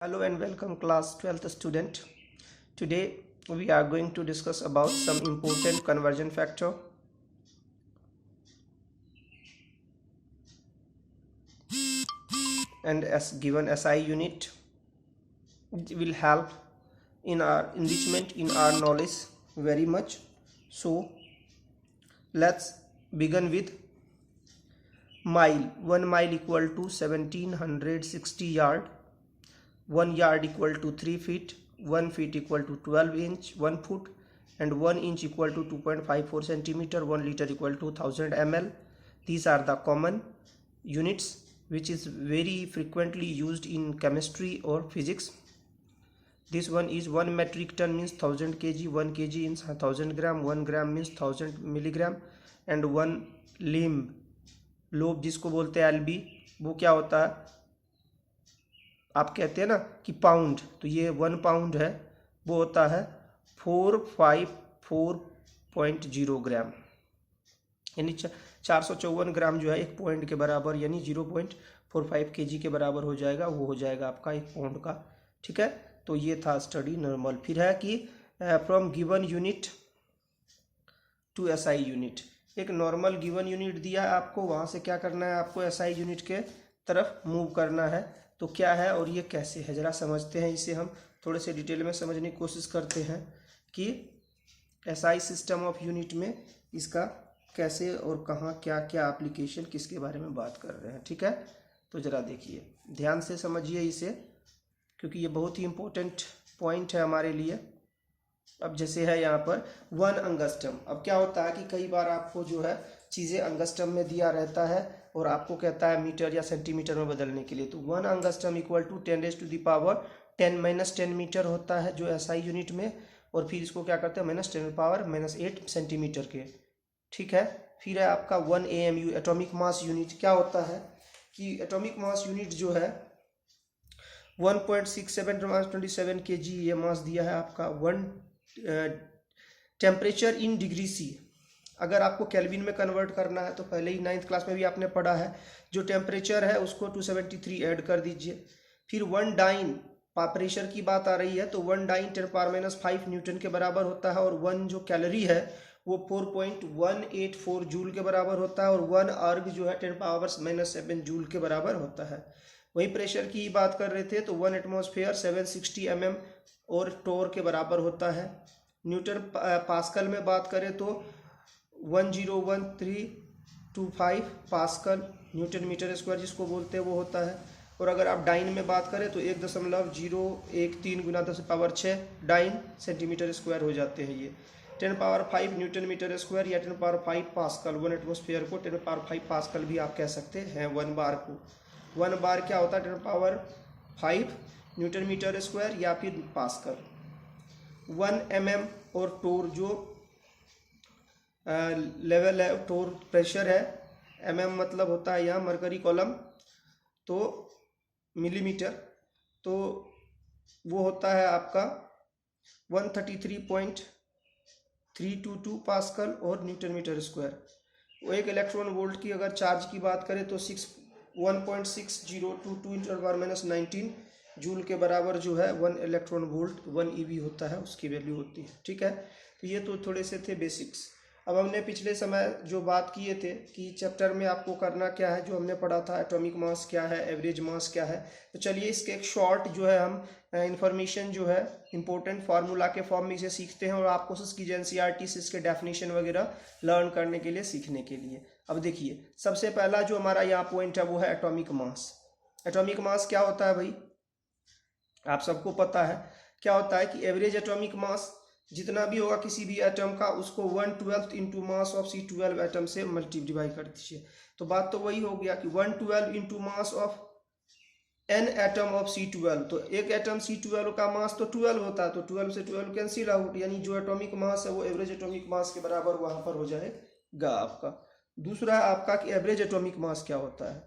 Hello and welcome class 12th student. Today we are going to discuss about some important conversion factor and as given SI unit. It will help in our enrichment in our knowledge very much. So let's begin with mile. 1 mile equal to 1760 yard. 1 yard equal to 3 feet, 1 feet equal to 12 inch, 1 foot, and 1 inch equal to 2.54 centimeter, 1 liter equal to 1000 ml. These are the common units which is very frequently used in chemistry or physics. This one is 1 metric ton means 1000 kg, 1 kg means 1000 gram, 1 gram means 1000 milligram, and 1 limb lobe जिसको बोलते हैं LB, वो क्या होता है, आप कहते हैं ना कि पाउंड, तो ये 1 पाउंड है, वो होता है 454.0 ग्राम, यानी 454 ग्राम जो है एक पॉइंट के बराबर, यानी 0.45 kg के बराबर हो जाएगा, वो हो जाएगा आपका एक पाउंड का। ठीक है, तो ये था स्टडी नॉर्मल। फिर है कि from given unit to SI unit, एक नॉर्मल गिवन यूनिट दिया है आपको, वहाँ से क्या करना है, आपको SI यूनिट के तरफ मूव करना है। तो क्या है और ये कैसे है, ज़रा समझते हैं, इसे हम थोड़े से डिटेल में समझने की कोशिश करते हैं कि SI सिस्टम ऑफ यूनिट में इसका कैसे और कहाँ क्या क्या एप्लीकेशन, किसके बारे में बात कर रहे हैं। ठीक है, तो ज़रा देखिए, ध्यान से समझिए इसे, क्योंकि ये बहुत ही इम्पोर्टेंट पॉइंट है हमारे लिए। अब जैसे है यहाँ पर 1 अंगस्टम, अब क्या होता है कि कई बार आपको जो है चीज़ें अंगस्टम में दिया रहता है और आपको कहता है मीटर या सेंटीमीटर में बदलने के लिए, तो 1 अंगस्टम इक्वल टू 10⁻10 मीटर होता है जो SI यूनिट में, और फिर इसको क्या करते हैं -10⁻⁻8 सेंटीमीटर के। ठीक है, फिर है आपका 1 AMU एटॉमिक मास यूनिट। क्या होता है कि एटॉमिक मास यूनिट जो है 1.67 kg ये मास दिया है आपका। 1 टेम्परेचर इन डिग्री सी, अगर आपको केल्विन में कन्वर्ट करना है तो पहले ही 9th क्लास में भी आपने पढ़ा है, जो टेम्परेचर है उसको 273 ऐड कर दीजिए। फिर 1 डाइन, प्रेशर की बात आ रही है तो 1 डाइन 10⁻⁵ न्यूटन के बराबर होता है, और 1 जो कैलोरी है वो 4.184 जूल के बराबर होता है, और 1 अर्ग जो है 10⁻⁻7 जूल के बराबर होता है। वही प्रेशर की बात कर रहे थे तो 1 एटमॉस्फेयर 760 mm और टोर के बराबर होता है। न्यूटन पास्कल में बात करें तो 101325 पास्कल न्यूटन मीटर स्क्वायर जिसको बोलते हैं वो होता है। और अगर आप डाइन में बात करें तो 1.013 गुना 10⁻6 डाइन सेंटीमीटर स्क्वायर हो जाते हैं। ये 10⁻5 न्यूटन मीटर स्क्वायर या 10⁻5 पास्कल, 1 एटमॉस्फेयर को 10⁻5 पास्कल भी आप कह सकते हैं। 1 बार को, 1 बार क्या होता है 10⁻5 न्यूटन मीटर स्क्वायर या फिर पास्कल। 1 mm और टोर जो लेवल है, टोर प्रेशर है, mm मतलब होता है यहाँ मरकरी कॉलम, तो मिलीमीटर, तो वो होता है आपका 133.322 पास्कल और न्यूटन मीटर स्क्वायर। वो एक इलेक्ट्रॉन वोल्ट की अगर चार्ज की बात करें तो 1.6022 × 10⁻19 जूल के बराबर जो है 1 इलेक्ट्रॉन वोल्ट 1 EV होता है, उसकी वैल्यू होती है। ठीक है, तो ये तो थोड़े से थे बेसिक्स। अब हमने पिछले समय जो बात किए थे कि चैप्टर में आपको करना क्या है, जो हमने पढ़ा था एटॉमिक मास क्या है, एवरेज मास क्या है, तो चलिए इसके एक शॉर्ट जो है हम इंफॉर्मेशन जो है इंपॉर्टेंट फार्मूला के फॉर्म में इसे सीखते हैं, और आप कोशिश कीजिए NCERT से इसके डेफिनेशन वगैरह लर्न करने के लिए, सीखने के लिए। अब देखिए, सबसे पहला जो हमारा यहाँ पॉइंट है वो है एटॉमिक मास। एटॉमिक मास क्या होता है भाई, आप सबको पता है क्या होता है कि एवरेज एटॉमिक मास जितना भी होगा किसी भी एटम का, उसको 1/12 into mass of C12 atom से मल्टीप्लाई कर दीजिए। तो बात तो वही हो गया कि 1/12 into mass of n atom of C12, तो एक एटम C12 का मास तो 12 होता है, तो 12 से 12 कैंसिल आउट, यानी जो एटॉमिक मास है वो एवरेज एटॉमिक मास के बराबर वहां पर हो जाएगा आपका। दूसरा है आपका कि एवरेज एटॉमिक मास क्या होता है,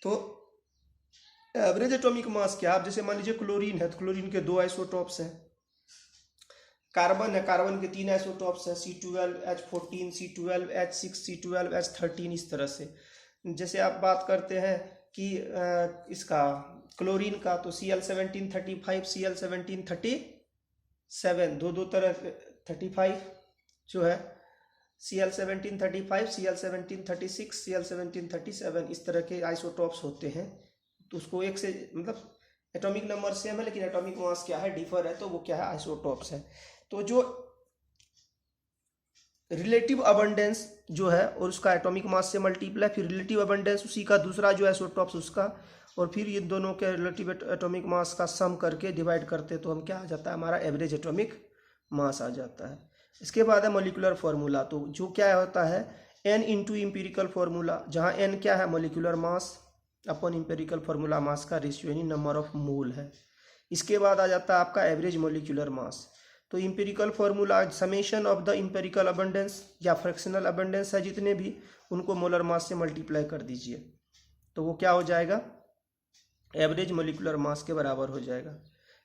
तो एवरेज एटॉमिक मास क्या, आप जैसे मान लीजिए क्लोरीन है, तो क्लोरीन के 2 आइसोटॉप्स हैं। कार्बन है, कार्बन के 3 आइसोटॉप्स हैं, C12H14, C12H6, C12H13, इस तरह से। जैसे आप बात करते हैं कि इसका क्लोरीन का तो Cl1735 Cl1737 दो तरह 35 जो है Cl1735 Cl1736 Cl1737 इस तरह के आइसोटॉप्स होते हैं। तो उसको एक से मतलब एटॉमिक नंबर सेम है लेकिन एटॉमिक मास क्या है डिफर है, तो वो क्या है आइसोटॉप्स है। तो जो रिलेटिव अबंडेंस जो है और उसका एटॉमिक मास से मल्टीप्लाई, फिर रिलेटिव अबंडेंस उसी का दूसरा जो आइसोटॉप्स उसका, और फिर ये दोनों के रिलेटिव एटॉमिक मास का सम करके डिवाइड करते तो हम क्या आ जाता है हमारा एवरेज एटॉमिक मास आ जाता है। इसके बाद है मोलिकुलर फार्मूला। तो जो क्या होता है n इंटू इम्पेरिकल फार्मूला, जहाँ n क्या है मोलिकुलर मास अपन इम्पेरिकल फार्मूला मास का रेशियो यानी नंबर ऑफ मोल है। इसके बाद आ जाता है आपका एवरेज मोलिकुलर मास। तो empirical formula summation of the empirical abundance या फ्रैक्शनल अबंडेंस है जितने भी, उनको मोलर मास से मल्टीप्लाई कर दीजिए तो वो क्या हो जाएगा एवरेज मोलिकुलर मास के बराबर हो जाएगा।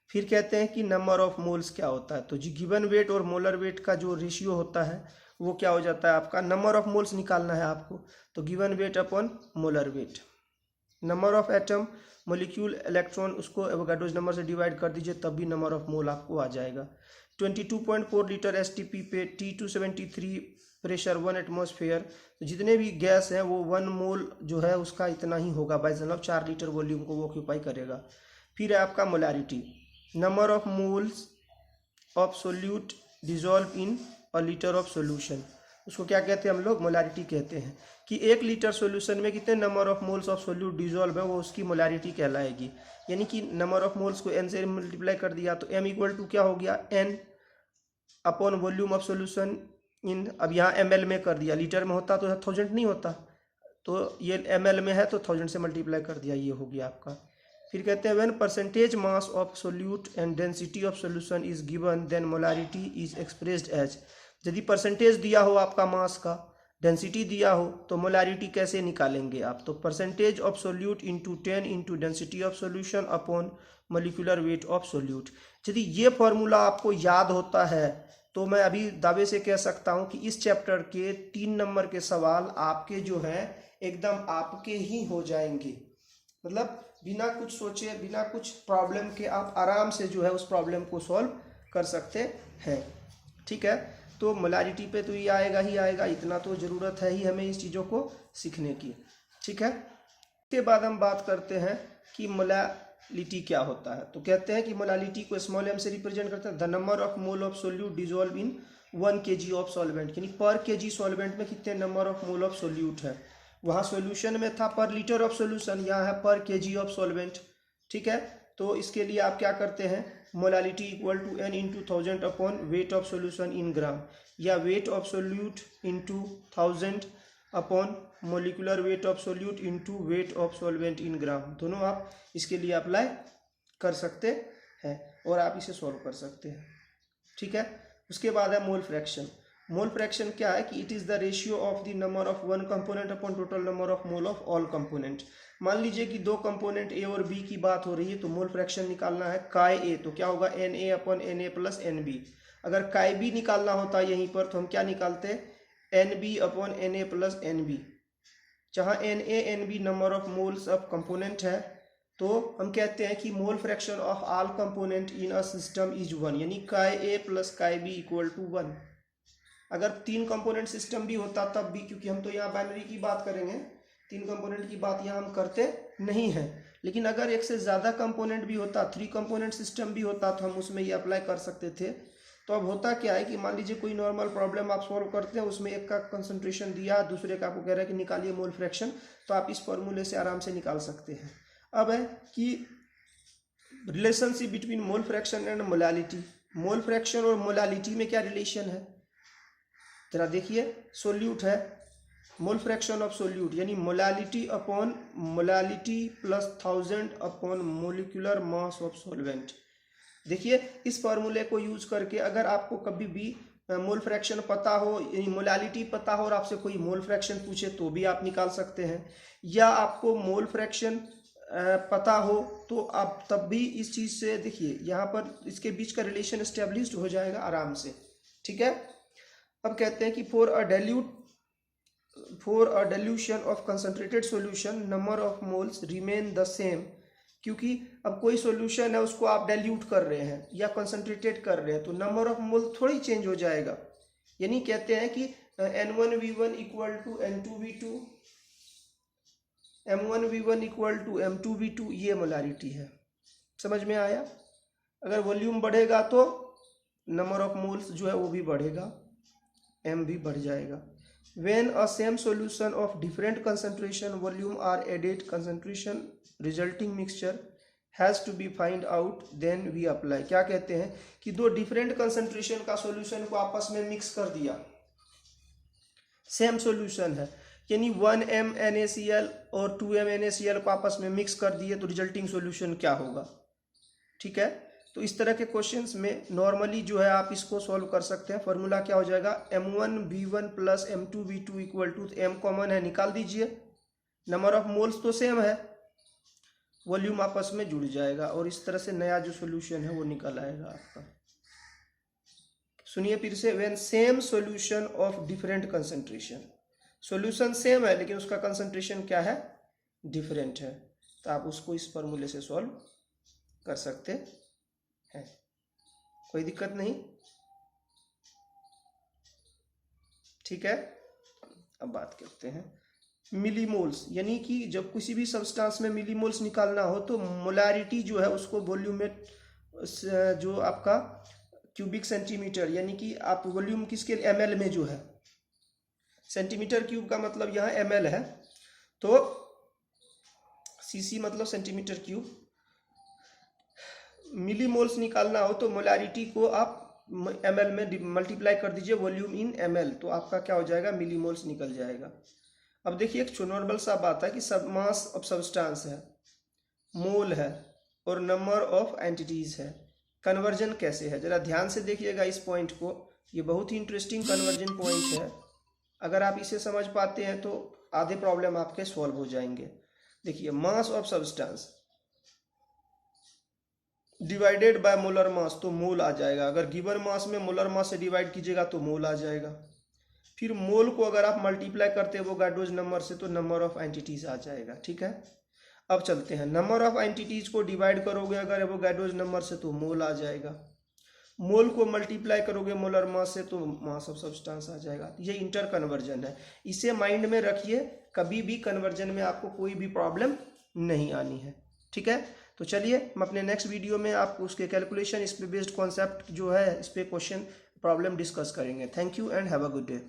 फिर कहते हैं कि नंबर ऑफ मोल्स क्या होता है। तो जो गिवन वेट और मोलर वेट का जो रेशियो होता है वो क्या हो जाता है आपका, नंबर ऑफ मोल्स निकालना है आपको तो given weight upon molar weight. Number of atom molecule electron उसको एवोगाड्रोस नंबर से डिवाइड कर दीजिए तब भी नंबर ऑफ मोल आपको आ जाएगा। 22.4 लीटर STP पे T273 प्रेशर 1 एटमॉस्फेयर, तो जितने भी गैस हैं वो 1 मोल जो है उसका इतना ही होगा, 22.4 लीटर वॉल्यूम को वो ऑक्यूपाई करेगा। फिर है आपका molarity, number of moles of solute dissolve in a litre of solution, उसको क्या कहते हैं हम लोग मोलारिटी कहते हैं कि 1 लीटर सॉल्यूशन में कितने number of moles of solute dissolve है वो उसकी मोलारिटी कहलाएगी। यानी कि नंबर ऑफ मोल्स को n से मल्टीप्लाई कर दिया तो m इक्वल टू क्या हो गया n upon volume of solution इन, अब यहाँ ml में कर दिया, लीटर में होता तो 1000 नहीं होता, तो ये ml में है तो 1000 से मल्टीप्लाई कर दिया, ये हो गया आपका। फिर कहते हैं when percentage mass of solute and density of solution is given then molarity is expressed as, यदि परसेंटेज दिया हो आपका मास का, डेंसिटी दिया हो तो मोलारिटी कैसे निकालेंगे आप, तो percentage of solute into 10 into density of solution upon molecular weight of solute. यदि ये फॉर्मूला आपको याद होता है तो मैं अभी दावे से कह सकता हूं कि इस चैप्टर के 3 नंबर के सवाल आपके जो है एकदम आपके ही हो जाएंगे। मतलब बिना कुछ सोचे बिना कुछ प्रॉब्लम के आप आराम से जो है उस प्रॉब्लम को सॉल्व कर सकते हैं। ठीक है, तो मोलारिटी पे तो ये आएगा ही आएगा, इतना तो ज़रूरत है ही हमें इस चीज़ों को सीखने की। ठीक है, इसके बाद हम बात करते हैं कि मोलालिटी क्या होता है। तो कहते हैं कि मोलालिटी को स्मॉल m से रिप्रेजेंट करते हैं the number of mole of solute dissolve in 1 kg of solvent, यानी पर kg सॉल्वेंट में कितने number of mole of solute है। वहाँ सॉल्यूशन में था पर लीटर ऑफ सोल्यूशन, यहाँ है पर kg ऑफ सॉल्वेंट। ठीक है, तो इसके लिए आप क्या करते हैं molality equal to n into 1000 upon weight of solution in gram, या weight of solute into 1000 upon molecular weight of solute into weight of solvent in gram, दोनों आप इसके लिए अप्लाई कर सकते हैं और आप इसे सॉल्व कर सकते हैं। ठीक है, उसके बाद है मोल फ्रैक्शन। मोल फ्रैक्शन क्या है कि it is the ratio of the number of one component upon total number of mole of all component. मान लीजिए कि 2 कंपोनेंट ए और बी की बात हो रही है तो मोल फ्रैक्शन निकालना है काय ए, तो क्या होगा Na upon Na plus NB। अगर काय बी निकालना होता यहीं पर तो हम क्या निकालते NB upon Na plus NB, जहाँ Na NB number of moles of component है तो हम कहते हैं कि mole fraction of all component in a system is 1, यानी काय ए प्लस काय बी इक्वल टू 1। अगर 3 कंपोनेंट सिस्टम भी होता तब भी, क्योंकि हम तो यहाँ बाइनरी की बात करेंगे, 3 कंपोनेंट की बात यहाँ हम करते नहीं हैं, लेकिन अगर एक से ज़्यादा कंपोनेंट भी होता, 3 कंपोनेंट सिस्टम भी होता तो हम उसमें ये अप्लाई कर सकते थे। तो अब होता क्या है कि मान लीजिए कोई नॉर्मल प्रॉब्लम आप सॉल्व करते हैं, उसमें एक का कंसंट्रेशन दिया, दूसरे का आपको कह रहा है कि निकालिए मोल फ्रैक्शन, तो आप इस फॉर्मूले से आराम से निकाल सकते हैं। अब है कि relationship between mole fraction and molality. Mole fraction और मोलालिटी में क्या रिलेशन है जरा देखिए। सोल्यूट है, मोल फ्रैक्शन ऑफ सोल्यूट यानी molality upon molality plus 1000 upon molecular mass of solvent. देखिए इस फॉर्मूले को यूज करके अगर आपको कभी भी मोल फ्रैक्शन पता हो यानी मोलालिटी पता हो और आपसे कोई मोल फ्रैक्शन पूछे तो भी आप निकाल सकते हैं, या आपको मोल फ्रैक्शन पता हो तो आप तब भी इस चीज़ से देखिए यहाँ पर इसके बीच का रिलेशन एस्टेब्लिश्ड हो जाएगा आराम से। ठीक है, अब कहते हैं कि for a dilution of concentrated solution number of moles remain the same क्योंकि अब कोई सॉल्यूशन है उसको आप डाइल्यूट कर रहे हैं या कंसंट्रेटेड कर रहे हैं तो नंबर ऑफ मोल थोड़ी चेंज हो जाएगा। यानी कहते हैं कि N1V1 equal to N2V2, M1V1 equal to M2V2, ये मोलारिटी है। समझ में आया? अगर वॉल्यूम बढ़ेगा तो नंबर ऑफ मोल्स जो है वो भी बढ़ेगा, M भी बढ़ जाएगा। When a same solution of different concentration volume are added, concentration resulting mixture has to be find out, then we apply। क्या कहते हैं कि दो डिफरेंट कंसंट्रेशन का सॉल्यूशन को आपस में मिक्स कर दिया, सेम सॉल्यूशन है, यानी 1m NaCl और 2m NaCl को आपस में मिक्स कर दिए तो रिजल्टिंग सॉल्यूशन क्या होगा। ठीक है, तो इस तरह के क्वेश्चंस में नॉर्मली जो है आप इसको सॉल्व कर सकते हैं। फॉर्मूला क्या हो जाएगा, M1V1 plus M2V2 equal to, M common है निकाल दीजिए, नंबर ऑफ मोल्स तो सेम है, वॉल्यूम आपस में जुड़ जाएगा और इस तरह से नया जो सॉल्यूशन है वो निकल आएगा आपका। सुनिए फिर से, when same solution of different concentration, solution same है लेकिन उसका कंसंट्रेशन क्या है, डिफरेंट है, तो आप उसको इस फॉर्मूले से सॉल्व कर सकते हैं, कोई दिक्कत नहीं। ठीक है, अब बात करते हैं मिलीमोल्स, यानी कि जब किसी भी सब्सटेंस में मिलीमोल्स निकालना हो तो मोलारिटी जो है उसको वॉल्यूम में, जो आपका क्यूबिक सेंटीमीटर, यानी कि आप वॉल्यूम किसके ml में जो है, सेंटीमीटर क्यूब का मतलब यहाँ ml है, तो cc मतलब सेंटीमीटर क्यूब, मिलीमोल्स निकालना हो तो मोलारिटी को आप ml में मल्टीप्लाई कर दीजिए वॉल्यूम इन ml, तो आपका क्या हो जाएगा, मिलीमोल्स निकल जाएगा। अब देखिए एक नॉर्मल सा बात है कि सब मास ऑफ सब्सटेंस है, मोल है और नंबर ऑफ एंटिटीज है, कन्वर्जन कैसे है, जरा ध्यान से देखिएगा इस पॉइंट को, ये बहुत ही इंटरेस्टिंग कन्वर्जन पॉइंट है। अगर आप इसे समझ पाते हैं तो आधे प्रॉब्लम आपके सॉल्व हो जाएंगे। देखिए mass of substance divided by molar mass, तो मोल आ जाएगा, अगर गिवन मास में मोलर मास से डिवाइड कीजिएगा तो मोल आ जाएगा। फिर मोल को अगर आप मल्टीप्लाई करते हैं वो गाइडोज नंबर से तो नंबर ऑफ एंटिटीज आ जाएगा। ठीक है, अब चलते हैं, नंबर ऑफ एंटिटीज को डिवाइड करोगे अगर वो गाइडोज नंबर से तो मोल आ जाएगा, मोल को मल्टीप्लाई करोगे मोलर मास से तो मास ऑफ सब्सटेंस आ जाएगा। ये इंटर कन्वर्जन है, इसे माइंड में रखिए, कभी भी कन्वर्जन में आपको कोई भी प्रॉब्लम नहीं आनी है। ठीक है, तो चलिए हम अपने नेक्स्ट वीडियो में आपको उसके कैलकुलेशन, इस पे बेस्ड कॉन्सेप्ट जो है, इस पे क्वेश्चन प्रॉब्लम डिस्कस करेंगे। Thank you and have a good day.